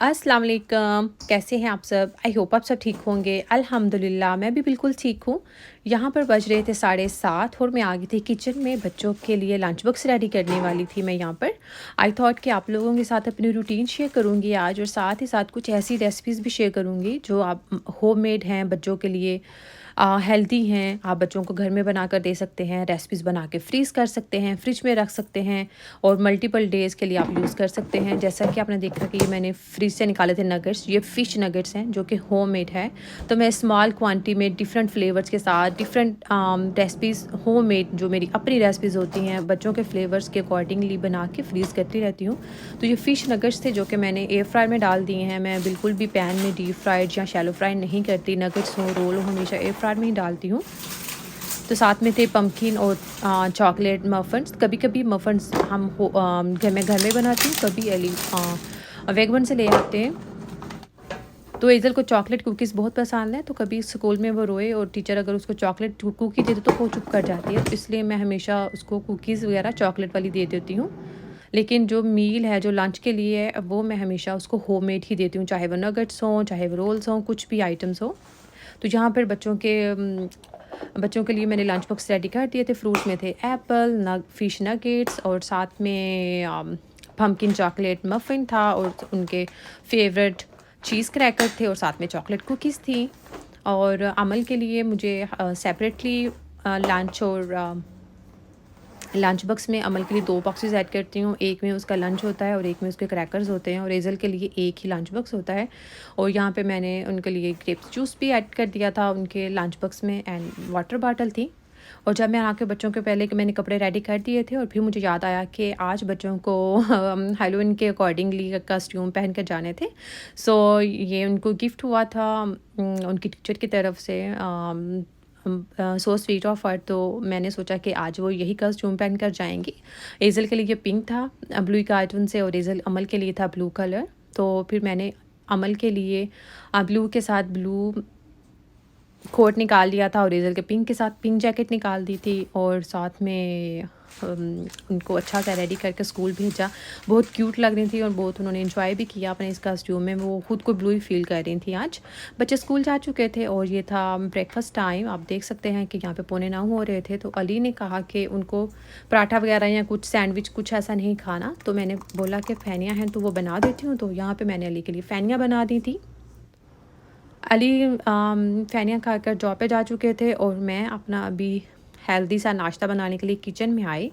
अस्सलाम वालेकुम, कैसे हैं आप सब? आई होप आप सब ठीक होंगे। अल्हम्दुलिल्लाह मैं भी बिल्कुल ठीक हूँ। यहाँ पर बज रहे थे 7:30 और मैं आ गई थी किचन में, बच्चों के लिए लंच बॉक्स रेडी करने वाली थी मैं यहाँ पर। आई थॉट कि आप लोगों के साथ अपनी रूटीन शेयर करूँगी आज, और साथ ही साथ कुछ ऐसी रेसिपीज़ भी शेयर करूँगी जो आप होममेड हैं बच्चों के लिए, हेल्दी हैं, आप बच्चों को घर में बना कर दे सकते हैं, रेसिपीज़ बना के फ्रीज़ कर सकते हैं, फ्रिज में रख सकते हैं और मल्टीपल डेज़ के लिए आप यूज़ कर सकते हैं। जैसा कि आपने देखा कि ये मैंने फ्रिज से निकाले थे नगेट्स, ये फ़िश नगेट्स हैं जो कि होममेड है। तो मैं स्मॉल क्वांटिटी में डिफरेंट फ्लेवर्स के साथ डिफरेंट रेसिपीज़ होममेड, जो मेरी अपनी रेसिपीज़ होती हैं, बच्चों के फ्लेवर्स के अकॉर्डिंगली बना के फ्रीज़ करती रहती हूँ। तो ये फ़िश नगेट्स थे जो कि मैंने एयर फ्रायर में डाल दिए हैं। मैं बिल्कुल भी पैन में डीप फ्राइड या शैलो फ्राई नहीं करती, नगेट्स हो, रोल हो, हमेशा एयर फ्रायर में ही डालती हूँ। तो साथ में थे पम्पकिन और चॉकलेट मफ़िन्स। कभी-कभी मफ़िन्स हम घर में बनाती हूँ, कभी वेगवन से ले आते हैं। तो एज़ल को चॉकलेट कुकीज़ बहुत पसंद है, तो कभी स्कूल में वो रोए और टीचर अगर उसको चॉकलेट कुकी दे दे तो वो चुप कर जाती है, तो इसलिए मैं हमेशा उसको कुकीज़ वगैरह चॉकलेट वाली दे देती हूँ। लेकिन जो मील है, जो लंच के लिए है, वो मैं हमेशा उसको होममेड ही देती हूँ, चाहे वो नगेट्स हों, चाहे वो रोल्स हों, कुछ भी आइटम्स हों। तो यहाँ पर बच्चों के लिए मैंने लंच बॉक्स रेडी कर दिए थे। फ्रूट्स में थे एप्पल, फ़िश नगेट्स और साथ में पम्पकिन चॉकलेट मफ़िन था, और उनके फेवरेट चीज़ क्रैकर थे, और साथ में चॉकलेट कुकीज़ थी। और अमल के लिए मुझे सेपरेटली लंच बॉक्स में अमल के लिए 2 बॉक्सेस ऐड करती हूँ। एक में उसका लंच होता है और एक में उसके क्रैकर्स होते हैं, और एज़ल के लिए एक ही लंच बॉक्स होता है। और यहाँ पे मैंने उनके लिए ग्रेप्स जूस भी ऐड कर दिया था उनके लंच बॉक्स में, एंड वाटर बॉटल थी। और जब मैं आके बच्चों के पहले कि मैंने कपड़े रेडी कर दिए थे, और फिर मुझे याद आया कि आज बच्चों को हैलोवीन के अकॉर्डिंगली कॉस्ट्यूम पहन कर जाने थे। सो ये उनको गिफ्ट हुआ था उनकी टीचर की तरफ से। सो स्वीट ऑफ हर, तो मैंने सोचा कि आज वो यही कॉस्ट्यूम पहन कर जाएंगी। एज़ल के लिए पिंक था ब्लू कार्टून से, और अमल के लिए था ब्लू कलर। तो फिर मैंने अमल के लिए ब्लू के साथ ब्लू कोट निकाल लिया था, और एज़ल के पिंक के साथ पिंक जैकेट निकाल दी थी, और साथ में उनको अच्छा सा रेडी करके स्कूल भेजा। बहुत क्यूट लग रही थी और बहुत उन्होंने एंजॉय भी किया अपने इस कॉस्ट्यूम में। वो खुद को ब्लू ही फील कर रही थी। आज बच्चे स्कूल जा चुके थे और ये था ब्रेकफास्ट टाइम। आप देख सकते हैं कि यहाँ पे 8:45 हो रहे थे। तो अली ने कहा कि उनको पराठा वगैरह या कुछ सैंडविच कुछ ऐसा नहीं खाना, तो मैंने बोला कि फ़ैनियाँ हैं तो वो बना देती हूँ। तो यहाँ पर मैंने अली के लिए फ़ैनियाँ बना दी थी। अली फ़ैनियाँ खाकर जॉब पे जा चुके थे, और मैं अपना अभी हेल्दी सा नाश्ता बनाने के लिए किचन में आई।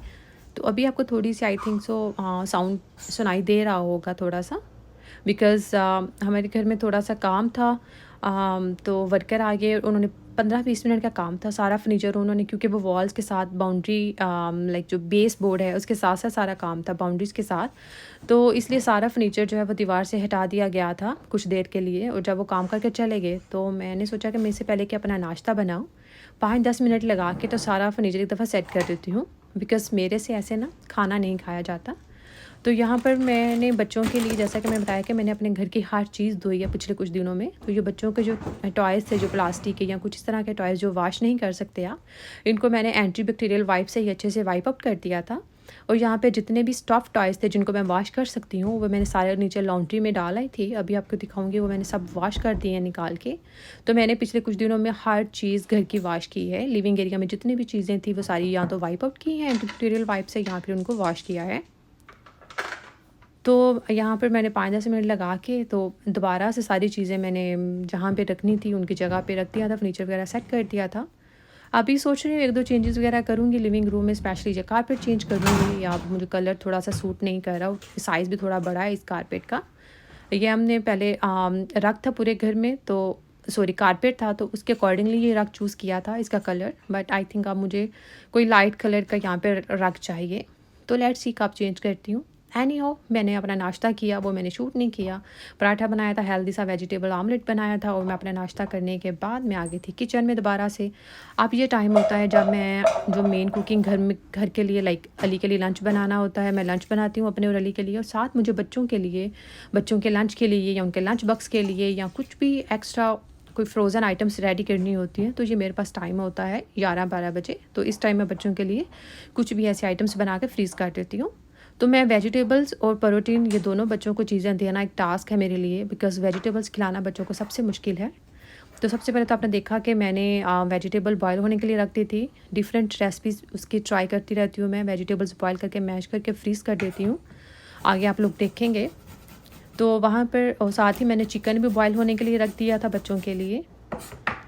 तो अभी आपको थोड़ी सी आई थिंक सो साउंड सुनाई दे रहा होगा थोड़ा सा, बिकॉज़ हमारे घर में थोड़ा सा काम था। तो वर्कर आ गए, उन्होंने 15-20 मिनट का काम था। सारा फर्नीचर उन्होंने, क्योंकि वो वॉल्स के साथ बाउंड्री लाइक जो बेस बोर्ड है उसके साथ साथ सारा काम था बाउंड्रीज़ के साथ, तो इसलिए सारा फर्नीचर जो है वो दीवार से हटा दिया गया था कुछ देर के लिए। और जब वो काम करके चले गए तो मैंने सोचा कि मैं इससे पहले कि अपना नाश्ता बनाऊँ, 5-10 मिनट लगा के तो सारा फर्नीचर एक दफ़ा सेट कर देती हूँ, बिकॉज़ मेरे से ऐसे ना खाना नहीं खाया जाता। तो यहाँ पर मैंने बच्चों के लिए, जैसा कि मैं बताया कि मैंने अपने घर की हर चीज़ धोई है पिछले कुछ दिनों में। तो ये बच्चों के जो टॉयज़ थे, जो प्लास्टिक के या कुछ इस तरह के टॉयज़ जो वॉश नहीं कर सकते आप, इनको मैंने एंटी बैक्टीरियल वाइप से ही अच्छे से वाइप आउट कर दिया था। और यहाँ पे जितने भी स्टफ़ टॉयज़ थे जिनको मैं वॉश कर सकती हूँ, वो मैंने सारे नीचे लॉन्ड्री में डाल आई थी। अभी आपको दिखाऊंगी, वो मैंने सब वॉश कर दिए हैं निकाल के। तो मैंने पिछले कुछ दिनों में हर चीज़ घर की वॉश की है। लिविंग एरिया में जितनी भी चीज़ें थी वो सारी या तो वाइप आउट की हैं एंटी बैक्टीरियल वाइप से, या फिर उनको वॉश किया है। तो यहाँ पर मैंने 5-10 मिनट लगा के तो दोबारा से सारी चीज़ें मैंने जहाँ पे रखनी थी उनकी जगह पे रख दिया था, फर्नीचर वगैरह सेट कर दिया था। अभी सोच रही हूँ 1-2 चेंजेस वगैरह करूँगी लिविंग रूम में, स्पेशली जो कारपेट चेंज करूँगी, या मुझे कलर थोड़ा सा सूट नहीं कर रहा, साइज़ भी थोड़ा बड़ा है इस कारपेट का। ये हमने पहले रख था पूरे घर में, तो सॉरी कारपेट था, तो उसके अकॉर्डिंगली ये रग चूज़ किया था इसका कलर। बट आई थिंक अब मुझे कोई लाइट कलर का यहाँ पे रग चाहिए, तो लेट्स सी कब चेंज करती हूँ। एनी हो, मैंने अपना नाश्ता किया, वो मैंने शूट नहीं किया। पराठा बनाया था, हेल्दी सा वेजिटेबल आमलेट बनाया था, और मैं अपना नाश्ता करने के बाद मैं आ गई थी किचन में दोबारा से। अब ये टाइम होता है जब मैं जो मेन कुकिंग घर के लिए, लाइक अली के लिए लंच बनाना होता है। मैं लंच बनाती हूँ अपने और अली के लिए, और साथ मुझे बच्चों के लंच के लिए या उनके लंच बॉक्स के लिए या कुछ भी एक्स्ट्रा कोई फ्रोज़न आइटम्स रेडी करनी होती है। तो ये मेरे पास टाइम होता है 11-12 बजे। तो इस टाइम में बच्चों के लिए कुछ भी ऐसे आइटम्स बना के फ्रीज़ कर देती हूँ। तो मैं वेजिटेबल्स और प्रोटीन ये दोनों बच्चों को चीज़ें देना एक टास्क है मेरे लिए, बिकॉज़ वेजिटेबल्स खिलाना बच्चों को सबसे मुश्किल है। तो सबसे पहले तो आपने देखा कि मैंने वेजिटेबल बॉयल होने के लिए रख दी थी। डिफरेंट रेसिपीज़ उसकी ट्राई करती रहती हूँ मैं। वेजिटेबल्स बॉयल करके मैश करके फ्रीज़ कर देती हूँ, आगे आप लोग देखेंगे। तो वहाँ पर और साथ ही मैंने चिकन भी बॉयल होने के लिए रख दिया था बच्चों के लिए।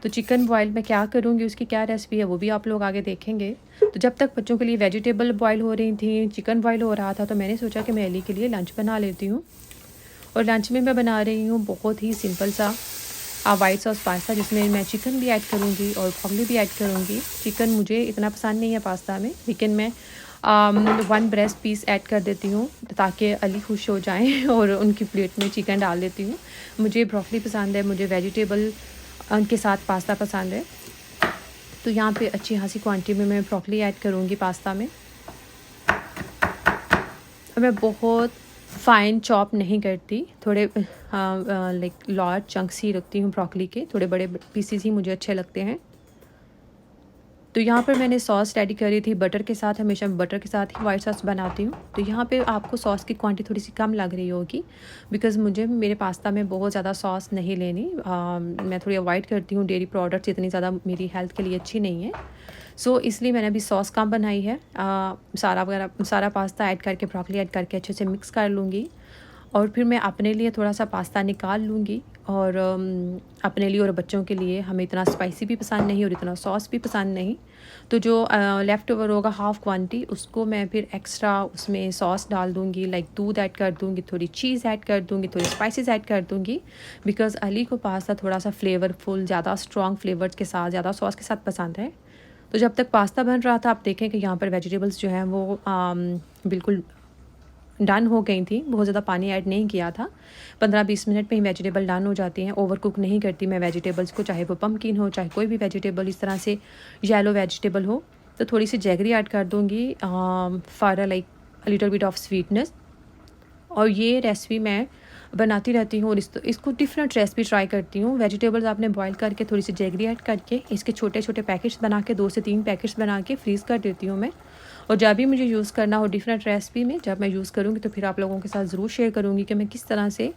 तो चिकन बॉयल मैं क्या करूँगी, उसकी क्या रेसिपी है वो भी आप लोग आगे देखेंगे। तो जब तक बच्चों के लिए वेजिटेबल बॉयल हो रही थी, चिकन बॉयल हो रहा था, तो मैंने सोचा कि मैं एली के लिए लंच बना लेती हूँ। और लंच में मैं बना रही हूँ बहुत ही सिंपल सा वाइट सॉस पास्ता, जिसमें मैं चिकन भी ऐड करूँगी और ब्रोकली भी ऐड करूँगी। चिकन मुझे इतना पसंद नहीं है पास्ता में, लेकिन मैं 1 ब्रेस्ट पीस ऐड कर देती हूँ ताकि अली खुश हो जाएँ और उनकी प्लेट में चिकन डाल देती हूँ। मुझे ब्रोकली पसंद है, मुझे वेजिटेबल के साथ पास्ता पसंद है। तो यहाँ पे अच्छी खासी क्वांटिटी में मैं ब्रोकली ऐड करूँगी पास्ता में। मैं बहुत फ़ाइन चॉप नहीं करती, थोड़े लाइक लार्ज चंक्स ही रखती हूँ ब्रोकली के, थोड़े बड़े पीसेस ही मुझे अच्छे लगते हैं। तो यहाँ पर मैंने सॉस रेडी करी थी बटर के साथ, हमेशा बटर के साथ ही वाइट सॉस बनाती हूँ। तो यहाँ पे आपको सॉस की क्वांटिटी थोड़ी सी कम लग रही होगी, बिकॉज़ मुझे मेरे पास्ता में बहुत ज़्यादा सॉस नहीं लेनी। मैं थोड़ी अवॉइड करती हूँ, डेयरी प्रोडक्ट्स इतनी ज़्यादा मेरी हेल्थ के लिए अच्छी नहीं है। सो इसलिए मैंने अभी सॉस कम बनाई है। सारा पास्ता ऐड करके, ब्रोकली ऐड करके अच्छे से मिक्स कर लूँगी। और फिर मैं अपने लिए थोड़ा सा पास्ता निकाल लूँगी और अपने लिए और बच्चों के लिए। हमें इतना स्पाइसी भी पसंद नहीं और इतना सॉस भी पसंद नहीं। तो जो लेफ़्ट ओवर होगा हाफ़ क्वांटिटी, उसको मैं फिर एक्स्ट्रा उसमें सॉस डाल दूँगी, लाइक दूध ऐड कर दूँगी, थोड़ी चीज़ ऐड कर दूँगी, थोड़ी स्पाइसेस ऐड कर दूँगी, बिकॉज़ अली को पास्ता थोड़ा सा फ्लेवरफुल, ज़्यादा स्ट्रॉन्ग फ्लेवर्स के साथ, ज़्यादा सॉस के साथ पसंद है। तो जब तक पास्ता बन रहा था, आप देखें कि यहाँ पर वेजिटेबल्स जो हैं वो बिल्कुल डन हो गई थी। बहुत ज़्यादा पानी ऐड नहीं किया था। 15-20 मिनट में ही वेजिटेबल डन हो जाती हैं। ओवर कुक नहीं करती मैं वेजिटेबल्स को, चाहे वो पम्पकिन हो, चाहे कोई भी वेजिटेबल इस तरह से येलो वेजिटेबल हो। तो थोड़ी सी जैगरी ऐड कर दूँगी for like little bit of sweetness. और ये रेसिपी मैं बनाती रहती हूँ और इसको डिफरेंट रेसिपी ट्राई करती हूँ। वेजिटेबल्स आपने बॉयल करके थोड़ी सी जैगरी ऐड करके इसके छोटे छोटे पैकेट्स बना के 2 से 3 पैकेट्स बना के फ्रीज़ कर देती हूँ मैं। और जब भी मुझे यूज़ करना हो डिफरेंट रेसिपी में, जब मैं यूज़ करूँगी तो फिर आप लोगों के साथ ज़रूर शेयर करूँगी कि मैं किस तरह से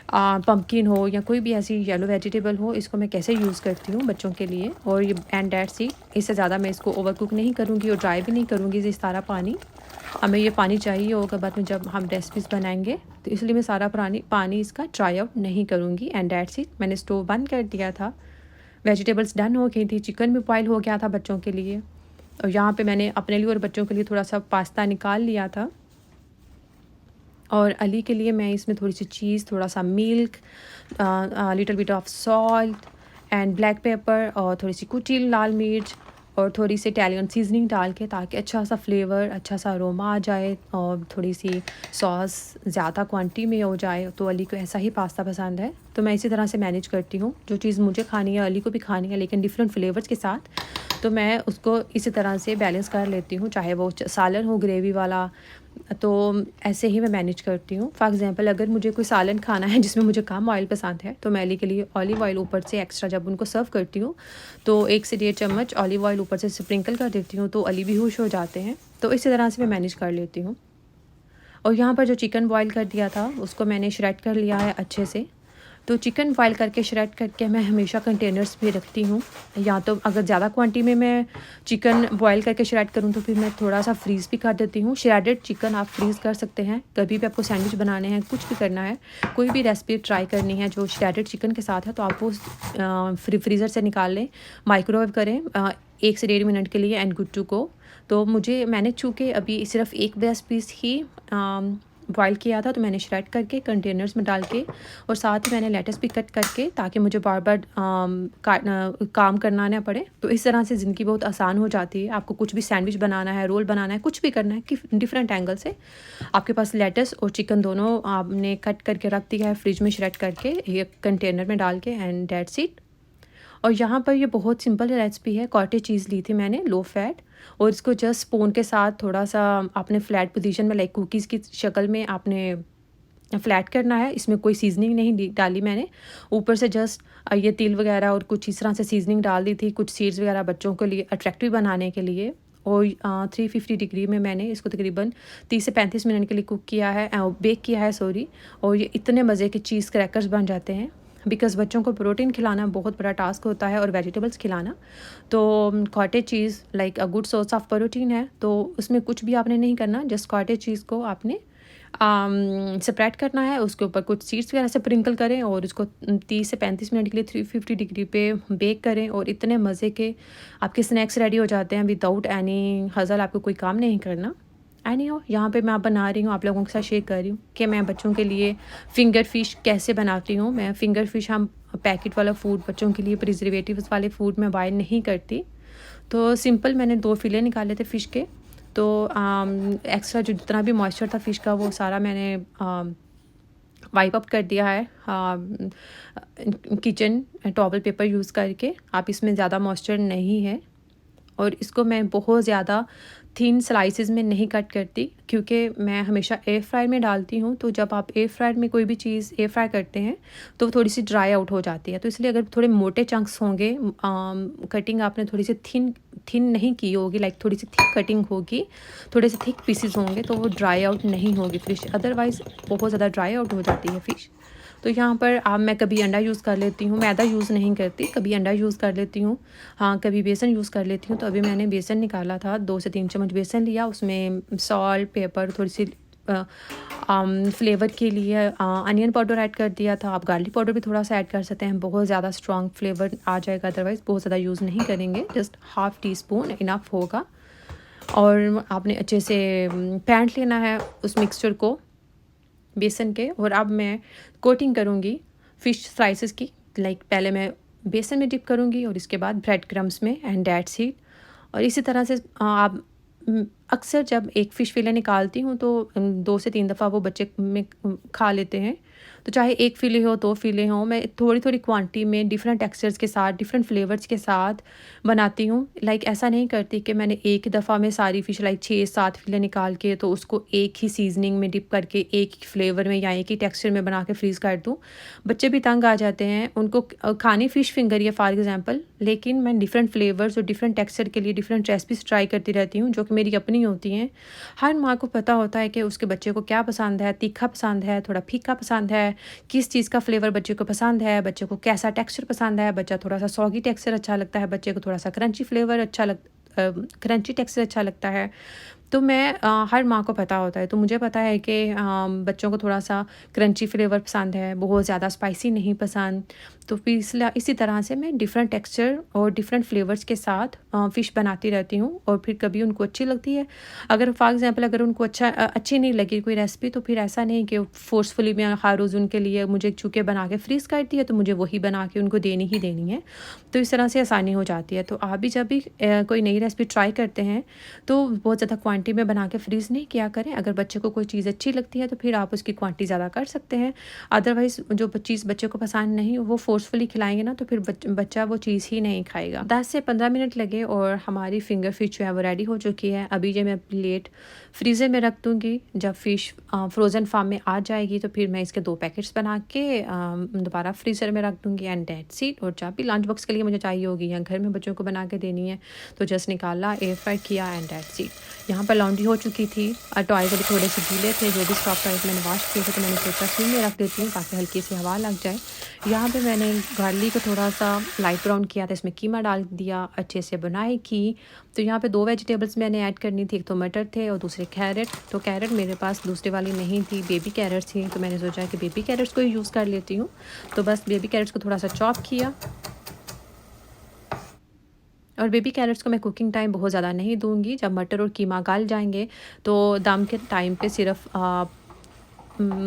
पम्पकिन हो या कोई भी ऐसी येलो वेजिटेबल हो, इसको मैं कैसे यूज़ करती हूँ बच्चों के लिए। और ये एंड दैट्स इट। इससे ज़्यादा मैं इसको ओवर कुक नहीं करूँगी और ड्राई भी नहीं करूँगी। इस सारा पानी हमें ये पानी चाहिए होगा बाद में जब हम रेसिपीज़ बनाएंगे, तो इसलिए मैं सारा पानी इसका ट्राई आउट नहीं करूँगी। And that's it. मैंने स्टोव बंद कर दिया था, वेजिटेबल्स डन हो गई थी, चिकन भी बॉयल हो गया था बच्चों के लिए। और यहाँ पे मैंने अपने लिए और बच्चों के लिए थोड़ा सा पास्ता निकाल लिया था। और अली के लिए मैं इसमें थोड़ी सी चीज़, थोड़ा सा milk, little bit of salt and black pepper और थोड़ी सी कुटी लाल मिर्च और थोड़ी सी इटालियन सीजनिंग डाल के, ताकि अच्छा सा फ्लेवर, अच्छा सा अरोमा आ जाए और थोड़ी सी सॉस ज़्यादा क्वांटिटी में हो जाए। तो अली को ऐसा ही पास्ता पसंद है। तो मैं इसी तरह से मैनेज करती हूँ, जो चीज़ मुझे खानी है अली को भी खानी है, लेकिन डिफरेंट फ्लेवर्स के साथ। तो मैं उसको इसी तरह से बैलेंस कर लेती हूँ, चाहे वो सालन हो ग्रेवी वाला। तो ऐसे ही मैं मैनेज करती हूँ। फॉर एग्ज़ाम्पल अगर मुझे कोई सालन खाना है जिसमें मुझे कम ऑयल पसंद है, तो मैं अली के लिए ऑलिव ऑयल ऊपर से एक्स्ट्रा जब उनको सर्व करती हूँ तो 1 से 1.5 चम्मच ऑलिव ऑयल ऊपर से स्प्रिंकल कर देती हूँ, तो अली भी खुश हो जाते हैं। तो इसी तरह से मैं मैनेज कर लेती हूँ। और यहाँ पर जो चिकन बॉयल कर दिया था उसको मैंने श्रेड कर लिया है अच्छे से। तो चिकन बॉयल करके श्रेड करके मैं हमेशा कंटेनर्स में रखती हूँ। या तो अगर ज़्यादा क्वांटिटी में मैं चिकन बॉयल करके श्रेड करूँ तो फिर मैं थोड़ा सा फ्रीज़ भी कर देती हूँ। श्रेडेड चिकन आप फ्रीज़ कर सकते हैं, कभी भी आपको सैंडविच बनाने हैं, कुछ भी करना है, कोई भी रेसिपी ट्राई करनी है जो श्रेडेड चिकन के साथ है, तो आप वो फ्रीज़र से निकाल लें, माइक्रोवेव करें 1 से 1.5 मिनट के लिए एंड गुड टू गो। तो मैंने चूँकि अभी सिर्फ 1 ब्रेस्ट पीस ही बॉयल किया था, तो मैंने श्रेड करके कंटेनर्स में डाल के, और साथ ही मैंने लेटस भी कट करके, ताकि मुझे बार बार काम करना ना पड़े। तो इस तरह से ज़िंदगी बहुत आसान हो जाती है। आपको कुछ भी सैंडविच बनाना है, रोल बनाना है, कुछ भी करना है कि डिफरेंट एंगल से, आपके पास लेटस और चिकन दोनों आपने कट करके रख दिया है फ्रिज में श्रेड करके एक कंटेनर में डाल के, एंड दैट्स इट। और यहाँ पर ये बहुत सिंपल रेसिपी है। कॉटेज चीज़ ली थी मैंने, लो फैट, और इसको जस्ट स्पून के साथ थोड़ा सा आपने फ्लैट पोजीशन में, लाइक कुकीज़ की शक्ल में आपने फ्लैट करना है। इसमें कोई सीजनिंग नहीं डाली मैंने, ऊपर से जस्ट ये तिल वगैरह और कुछ इस तरह से सीजनिंग डाल दी थी, कुछ सीड्स वगैरह बच्चों के लिए अट्रैक्टिव बनाने के लिए। और 350 डिग्री में मैंने इसको तकरीबन 30 से 35 मिनट के लिए कुक किया है, बेक किया है सॉरी। और ये इतने मज़े के चीज़ क्रैकर्स बन जाते हैं, बिकॉज़ बच्चों को प्रोटीन खिलाना बहुत बड़ा टास्क होता है और वेजिटेबल्स खिलाना। तो cottage cheese like a good source of protein है, तो उसमें कुछ भी आपने नहीं करना, जस्ट कॉटेज चीज़ को आपने स्प्रेड करना है, उसके ऊपर कुछ सीड्स वगैरह से स्प्रिंकल करें और उसको 30 से 35 मिनट के लिए 350 डिग्री पे बेक करें और इतने मज़े के आपके स्नैक्स रेडी हो जाते हैं विदाउट एनी हज़ल। आपको कोई काम नहीं करना। एनी हो, यहाँ पे मैं आप बना रही हूँ, आप लोगों के साथ शेयर कर रही हूँ कि मैं बच्चों के लिए फ़िंगर फ़िश कैसे बनाती हूँ। मैं फ़िंगर फ़िश हम पैकेट वाला फ़ूड बच्चों के लिए प्रिजर्वेटिव्स वाले फ़ूड में बाय नहीं करती। तो सिंपल मैंने 2 फ़िले निकाले थे फ़िश के, तो एक्स्ट्रा जो जितना भी मॉइस्चर था फ़िश का वो सारा मैंने वाइप अप कर दिया है किचन टॉवल पेपर यूज़ करके। आप इसमें ज़्यादा मॉइस्चर नहीं है और इसको मैं बहुत ज़्यादा थिन स्लाइसेस में नहीं कट करती, क्योंकि मैं हमेशा एयर फ्रायर में डालती हूँ। तो जब आप एयर फ्रायर में कोई भी चीज़ एयर फ्राई करते हैं तो थोड़ी सी ड्राई आउट हो जाती है। तो इसलिए अगर थोड़े मोटे चंक्स होंगे, कटिंग आपने थोड़ी सी थिन नहीं की होगी, लाइक थोड़ी सी थिक कटिंग होगी, थोड़े से थिक पीसेस होंगे, तो वो ड्राई आउट नहीं होगी फ़िश, अदरवाइज़ बहुत ज़्यादा ड्राई आउट हो जाती है फ़िश। तो यहाँ पर मैं कभी अंडा यूज़ कर लेती हूँ, मैदा यूज़ नहीं करती, कभी अंडा यूज़ कर लेती हूँ, हाँ कभी बेसन यूज़ कर लेती हूँ। तो अभी मैंने बेसन निकाला था, 2 से 3 चम्मच बेसन लिया, उसमें सॉल्ट, पेपर, थोड़ी सी फ्लेवर के लिए अनियन पाउडर ऐड कर दिया था। आप गार्लिक पाउडर भी थोड़ा सा ऐड कर सकते हैं, बहुत ज़्यादा स्ट्रॉन्ग फ्लेवर आ जाएगा, अदरवाइज़ बहुत ज़्यादा यूज़ नहीं करेंगे, just half tea spoon enough होगा। और आपने अच्छे से पैंट लेना है उस मिक्सचर को बेसन के, और अब मैं कोटिंग करूँगी फ़िश स्लाइसेस की। लाइक पहले मैं बेसन में डिप करूँगी और इसके बाद ब्रेड क्रम्स में एंड दैट्स इट। और इसी तरह से आप अक्सर जब एक फ़िश फिले निकालती हूँ तो 2 से 3 दफ़ा वो बच्चे में खा लेते हैं। तो चाहे 1 फिले हो, 2 फिले हों, मैं थोड़ी-थोड़ी क्वांटिटी में डिफरेंट टेक्सचर्स के साथ, डिफरेंट फ्लेवर्स के साथ बनाती हूँ। लाइक ऐसा नहीं करती कि मैंने एक ही दफ़ा में सारी फ़िश लाइक 6-7 फिले निकाल के तो उसको एक ही सीज़निंग में डिप करके एक ही फ्लेवर में या एक ही टेक्सचर में बना के फ्रीज़ कर दूँ। बच्चे भी तंग आ जाते हैं, उनको खानी फ़िश फिंगर ही है फॉर एग्ज़ाम्पल, लेकिन मैं डिफरेंट फ्लेवर्स और डिफरेंट टेक्सचर के लिए डिफरेंट रेसिपीज़ ट्राई करती रहती हूँ, जो कि मेरी अपनी होती हैं। हर माँ को पता होता है कि उसके बच्चे को क्या पसंद है, तीखा पसंद है, थोड़ा फीका पसंद है, किस चीज़ का फ्लेवर बच्चे को पसंद है, बच्चे को कैसा टेक्सचर पसंद है, बच्चा थोड़ा सा सॉगी टेक्सचर अच्छा लगता है, बच्चे को थोड़ा सा क्रंची फ्लेवर क्रंची टेक्सचर अच्छा लगता है। तो मैं हर माँ को पता होता है, तो मुझे पता है कि बच्चों को थोड़ा सा क्रंची फ्लेवर पसंद है, बहुत ज़्यादा स्पाइसी नहीं पसंद। तो फिर इसलिए इसी तरह से मैं डिफरेंट टेक्सचर और डिफरेंट फ्लेवर्स के साथ फ़िश बनाती रहती हूँ, और फिर कभी उनको अच्छी लगती है। अगर फॉर एग्ज़ाम्पल अगर उनको अच्छी नहीं लगी कोई रेसिपी, तो फिर ऐसा नहीं कि फ़ोर्सफुली मैं हर रोज़ उनके लिए मुझे चूँकि बना के फ्रीज़ करती है, तो मुझे वही बना के उनको देनी ही देनी है। तो इस तरह से आसानी हो जाती है। तो आप भी जब भी कोई नई रेसिपी ट्राई करते हैं तो बहुत ज़्यादा क्वांटिटी में बना के फ्रीज़ नहीं किया करें। अगर बच्चे को कोई चीज़ अच्छी लगती है तो फिर आप उसकी क्वांटिटी ज़्यादा कर सकते हैं। अदरवाइज़ जो चीज़ बच्चे को पसंद नहीं वो फ़ोर्सफुली खिलाएँगे ना, तो फिर बच्चा वो चीज़ ही नहीं खाएगा। 10 से 15 मिनट लगे और हमारी फिंगर फ़िश जो है वो रेडी हो चुकी है। अभी ये मैं प्लेट फ्रीज़र में रख दूँगी। जब फ़िश फ्रोज़न फॉर्म में आ जाएगी तो फिर मैं इसके 2 पैकेट्स बना के दोबारा फ्रीज़र में रख दूँगी एंड दैट्स इट। और जब भी लंच बॉक्स के लिए मुझे चाहिए होगी या घर में बच्चों को बना के देनी है तो जस्ट निकाला, एयर फ्राई किया एंड दैट्स इट। यहाँ पर लॉन्ड्री हो चुकी थी, टॉयज़ अभी थोड़े से गीले थे, जो भी सॉफ्ट टॉयज़ मैंने वॉश किए थे, तो मैंने सोचा स्विंग में रख देती हूँ ताकि हल्की सी हवा लग जाए। यहाँ पे मैंने गार्लिक को थोड़ा सा लाइट ब्राउन किया था, इसमें कीमा डाल दिया, अच्छे से बुनाई की। तो यहाँ पे 2 वेजिटेबल्स मैंने ऐड करनी थी, एक तो मटर थे और दूसरे कैरेट। तो कैरेट मेरे पास दूसरे वाली नहीं थी, बेबी कैरेट्स थी, तो मैंने सोचा कि बेबी कैरेट्स को ही यूज़ कर लेती हूँ। तो बस बेबी कैरेट्स को थोड़ा सा चॉप किया, और बेबी कैरेट्स को मैं कुकिंग टाइम बहुत ज़्यादा नहीं दूंगी। जब मटर और कीमा गल जाएंगे तो दम के टाइम पे सिर्फ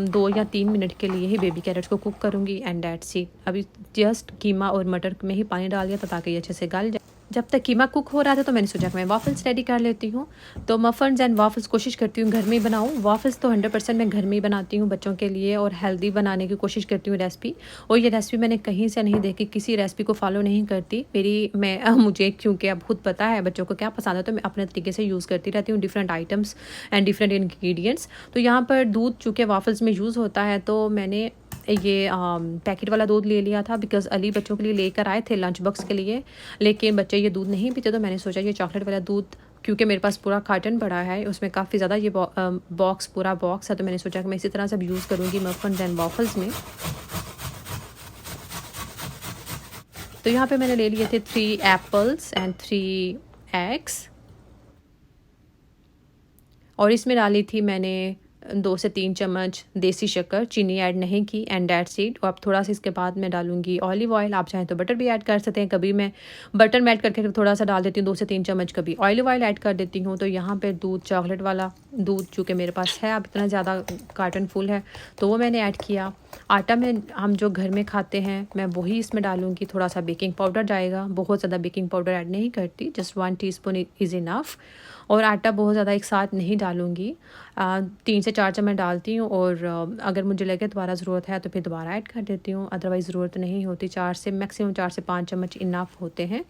2 या 3 मिनट के लिए ही बेबी कैरेट्स को कुक करूँगी एंड दैट्स इट। अभी जस्ट कीमा और मटर में ही पानी डाल दिया था ताकि ये अच्छे से गल जाए। जब तक कीमा कुक हो रहा था तो मैंने सोचा कि मैं वाफ़ल्स रेडी कर लेती हूँ। तो मफ़न्स एंड वाफ़ल्स कोशिश करती हूँ घर में ही बनाऊँ। वाफ़ल्स तो 100% मैं घर में ही बनाती हूँ बच्चों के लिए, और हेल्दी बनाने की कोशिश करती हूँ रेसिपी। और ये रेसिपी मैंने कहीं से नहीं देखी, किसी रेसिपी को फॉलो नहीं करती। मुझे क्योंकि अब खुद पता है बच्चों को क्या पसंद है, तो मैं अपने तरीके से यूज़ करती रहती हूँ different items and different ingredients. तो यहाँ पर दूध चूँकि वाफ़ल्स में यूज़ होता है, तो मैंने ये पैकेट वाला दूध ले लिया था, बिकॉज़ अली बच्चों के लिए लेकर आए थे लंच बॉक्स के लिए, लेकिन बच्चे ये दूध नहीं पीते, तो मैंने सोचा ये चॉकलेट वाला दूध क्योंकि मेरे पास पूरा कार्टन पड़ा है, उसमें काफ़ी ज़्यादा ये बॉक्स पूरा बॉक्स है, तो मैंने सोचा कि मैं इसी तरह से अब यूज़ करूँगी मफ़िन्स एंड वॉफ़ल्स में। तो यहाँ पे मैंने ले लिए थे 3 एप्पल्स एंड 3 एग्स और इसमें डाली थी मैंने 2 से 3 चम्मच देसी शक्कर, चीनी ऐड नहीं की एंड दैट्स इट। और अब थोड़ा सा इसके बाद मैं डालूँगी ऑलिव ऑयल, आप चाहें तो बटर भी ऐड कर सकते हैं। कभी मैं बटर मेल्ट करके थोड़ा सा डाल देती हूँ 2 से 3 चम्मच, कभी ऑलिव ऑयल ऐड कर देती हूँ। तो यहाँ पे दूध, चॉकलेट वाला दूध चूँकि मेरे पास है, अब इतना ज़्यादा कार्टन फुल है तो वो मैंने ऐड किया। आटा में हम जो घर में खाते हैं मैं वही इसमें डालूँगी। थोड़ा सा बेकिंग पाउडर जाएगा, बहुत ज़्यादा बेकिंग पाउडर ऐड नहीं करती, जस्ट 1 टीस्पून इज़ इनफ। और आटा बहुत ज़्यादा एक साथ नहीं डालूँगी, 3 से 4 चम्मच डालती हूँ और अगर मुझे लगे दोबारा ज़रूरत है तो फिर दोबारा ऐड कर देती हूँ, अदरवाइज़ ज़रूरत नहीं होती। 4 से मैक्सिमम 4 से 5 चम्मच इनफ होते हैं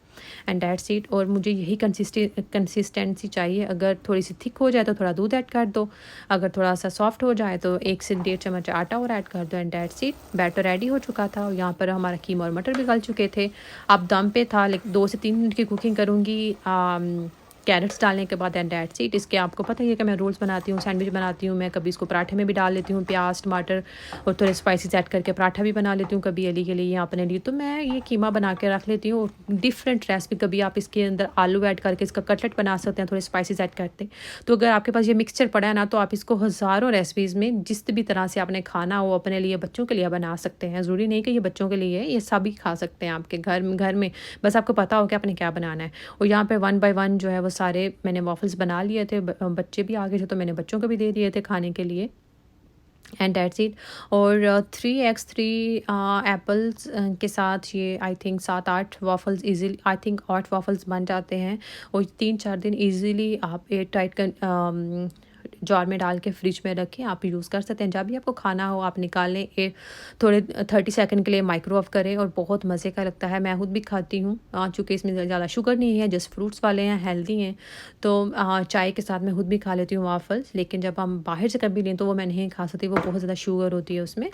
एंड दैट्स इट। और मुझे यही कंसिस्टेंसी चाहिए। अगर थोड़ी सी थिक हो जाए तो थोड़ा दूध ऐड कर दो, अगर थोड़ा सा सॉफ्ट हो जाए तो 1 से 1.5 चम्मच आटा और ऐड कर दो and that's it. Batter ready हो चुका था और यहाँ पर हमारा कीमा और मटर भी गल चुके थे। अब दम पे था, लेकिन 2 से 3 मिनट की कुकिंग करूँगी कैरेट्स डालने के बाद एंड दैट्स इट। इसके आपको पता ही है कि मैं रोल्स बनाती हूँ, सैंडविच बनाती हूँ, मैं कभी इसको पराठे में भी डाल लेती हूँ, प्याज टमाटर और थोड़े स्पाइसेस ऐड करके पराठा भी बना लेती हूँ, कभी अली के लिए या अपने लिए। तो मैं ये कीमा बना के रख लेती हूँ। डिफरेंट रेसिपी, कभी आप इसके अंदर आलू ऐड करके इसका कटलेट बना सकते हैं, थोड़े स्पाइसेस ऐड करते हैं। तो अगर आपके पास ये मिक्सचर पड़ा है ना, तो आप इसको हज़ारों रेसिपीज़ में जिस भी तरह से आपने खाना हो अपने लिए, बच्चों के लिए बना सकते हैं। ज़रूरी नहीं कि ये बच्चों के लिए है, ये सभी खा सकते हैं आपके घर में, बस आपको पता हो कि आपने क्या बनाना है। और यहाँ पे 1 बाय 1 जो है वो सारे मैंने वॉफल्स बना लिए थे, बच्चे भी आ गए थे तो मैंने बच्चों को भी दे दिए थे खाने के लिए एंड दैट्स इट। और 3 एग्स 3 एप्पल्स के साथ ये I think 7-8 waffles easily, I think 8 waffles बन जाते हैं। और 3-4 दिन ईज़िली आप एयर टाइट जार में डाल के फ्रिज में रखें, आप यूज़ कर सकते हैं। जब भी आपको खाना हो आप निकाल लें, थोड़े 30 सेकंड के लिए माइक्रोवेव करें और बहुत मज़े का लगता है। मैं खुद भी खाती हूँ, चूँकि इसमें ज़्यादा शुगर नहीं है, जस्ट फ्रूट्स वाले हैं, हेल्दी हैं। तो चाय के साथ मैं खुद भी खा लेती हूँ वाफल्स, लेकिन जब हम बाहर से कभी लें तो वो मैं नहीं खा सकती, वो बहुत ज़्यादा शुगर होती है उसमें।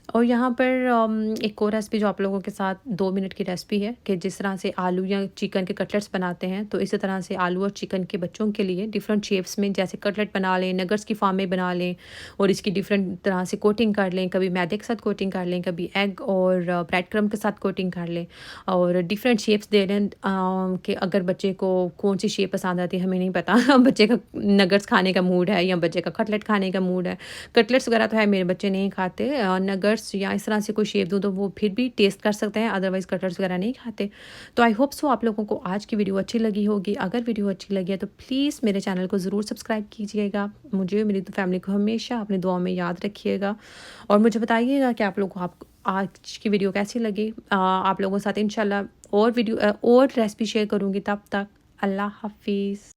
और यहाँ पर एक और रेसिपी जो आप लोगों के साथ 2 मिनट की रेसिपी है कि जिस तरह से आलू या चिकन के कटलेट्स बनाते हैं, तो इसी तरह से आलू और चिकन के बच्चों के लिए डिफरेंट शेप्स में जैसे कटलेट बना लें, नगर्स की फॉर्म में बना लें और इसकी डिफरेंट तरह से कोटिंग कर लें। कभी मैदे के साथ कोटिंग कर लें, कभी एग और ब्रेड क्रम्ब के साथ कोटिंग कर लें और डिफरेंट शेप्स दे लें कि अगर बच्चे को कौन सी शेप पसंद आती है हमें नहीं पता बच्चे का नगर्स खाने का मूड है या बच्चे का कटलेट खाने का मूड है। कटलेट्स वगैरह तो है मेरे बच्चे नहीं खाते, नगर्स या इस तरह से कोई शेप दूँ तो वो फिर भी टेस्ट कर सकते हैं, अदरवाइज़ कटलेट्स वगैरह नहीं खाते। तो आई होप सो आप लोगों को आज की वीडियो अच्छी लगी होगी। अगर वीडियो अच्छी लगी है तो प्लीज़ मेरे चैनल को ज़रूर सब्सक्राइब कीजिएगा। मुझे, मेरी फैमिली को हमेशा अपनी दुआ में याद रखिएगा और मुझे बताइएगा कि आप लोगों को आप आज की वीडियो कैसी लगी। आप लोगों के साथ इंशाल्लाह और वीडियो और रेसिपी शेयर करूँगी। तब तक अल्लाह हाफिज़।